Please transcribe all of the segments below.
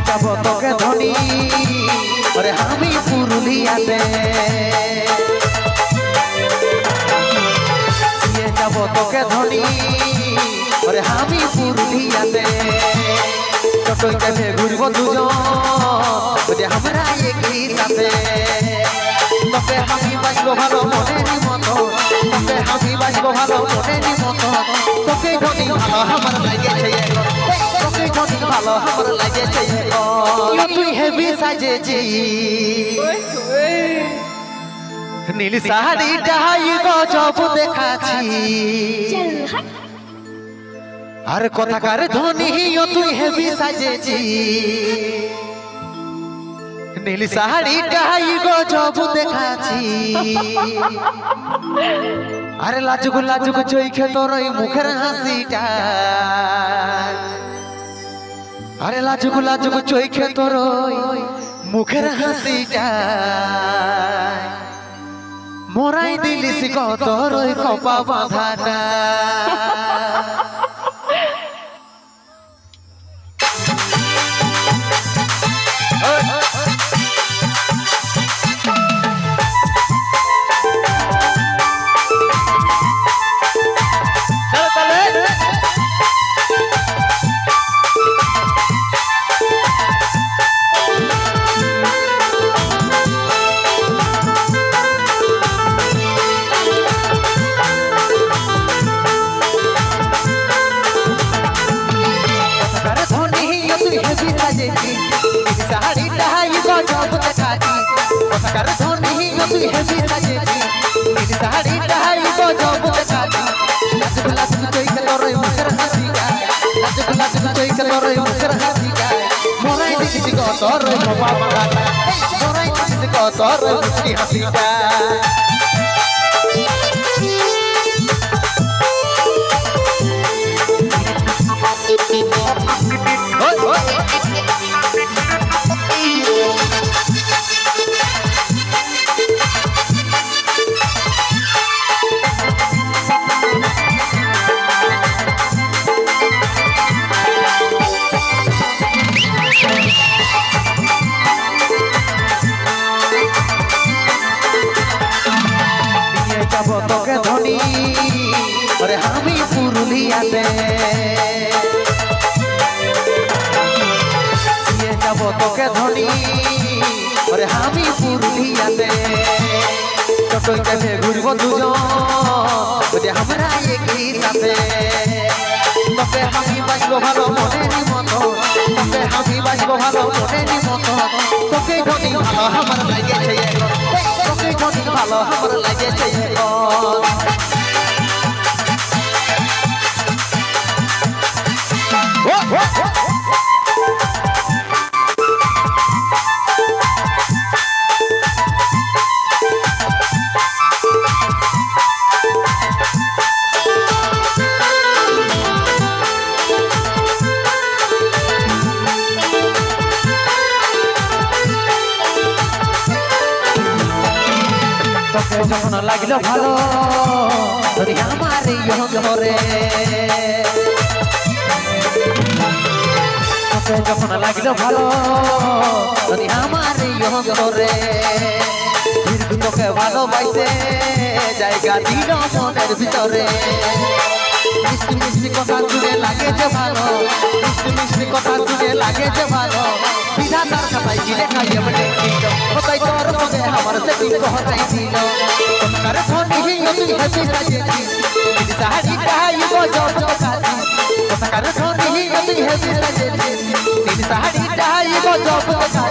যাব তোকে ধনী ওরে আমি পুরুলিয়াতে নিয়ে যাব তোকে ধনী ওরে আমি পুরুলিয়াতে টোটোয় কাছে ঘুরবো দুজন ওরে আমরা একই সাথে তোকে আমি বাঁচবো ভালো মনের মতো তোকে আমি বাঁচবো ভালো মনের মতো তোকে ধনী ভালো আমার লাগেছে তোকে ধনী ভালো আমার লাগেছে তুই হেবি সাজেছি নীল শাড়ি ডাই গজব দেখাছি আর কথাকার ধনী তুই হেবি সাজেছি নীল শাড়ি ডাই গজব দেখাছি আরে লাজুক লাজুক চোখে তোর ওই মুখের হাসিটা আরে লাজুক লাজুক চোখে তোর ওই মুখের হাসিটা মোরাই দিলিস কত ওই খপা বাঁধাটা শাড়ি ডাই গজব দেখাছি কথাকার ধনী তুই হেবি সাজেছি নীল শাড়ি ডাই গজব দেখাছি লাজুক লাজুক চোখে তোর মুখের হাসিটা লাজুক লাজুক চোখে তোর মুখের হাসিটা মোরাই দিলিস কত রে বাবা বাবা মোরাই দিলিস কত রে মুখি হাসিটা যাব তোকে ধনী ওরে আমি পুরুলিয়াতে নিয়ে যাব তোকে ধনী ওরে আমি পুরুলিয়াতে টোটোয় কাছে ঘুরবো দুজন ওরে আমরা একই সাথে তোকে আমি বাঁচবো ভালো মনের মতো তোকে আমি বাঁচবো ভালো মনের মতো তোকে ধনী ভালো আমার লাগেছে তোকে ধনী ভালো আমার লাগেছে তোকে যখন লাগলো ভালো তোরে আমার ঘরে তোকে যখন লাগলো ভালো তোরে আমার ঘরে ফির তোকে ভালোবাসে জায়গা দিল মনের ভিতরে মিষ্টি মিষ্টি কথা শুনে লাগে যে ভালো মিষ্টি মিষ্টি কথা শুনে লাগে যে ভালো বিধাতার খাতায় গিলে খাইয়ে বলে দিল কোথায় তোর সঙ্গে আমার সেটি কোথায় দিল তোমার ধনী তুই হেবি সাজেছি নীল শাড়ি ডাই গজব দেখাছি কোথাকার ধনী তুই হেবি সাজেছি নীল শাড়ি ডাই গজব দেখাছি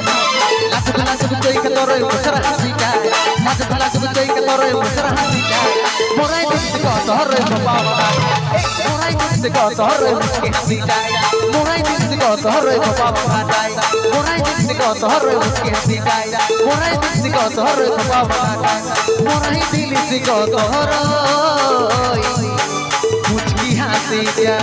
লাজুক লাজুক চোখে তোর মুখের হাসিটা লাজুক লাজুক চোখে তোর মুখের হাসিটা মোরাই দিলিস কত রে বাবা মোরাই দিলিস কত রে মুখে হাসিটা মোরাই দিলিস কত রে বাবা বাবা মোরাই দিলিস কত রে মুখে হাসিটা মোরাই দিলিস কত রে বাবা বাবা মোরাই দিলিস কত রে মুখে হাসিটা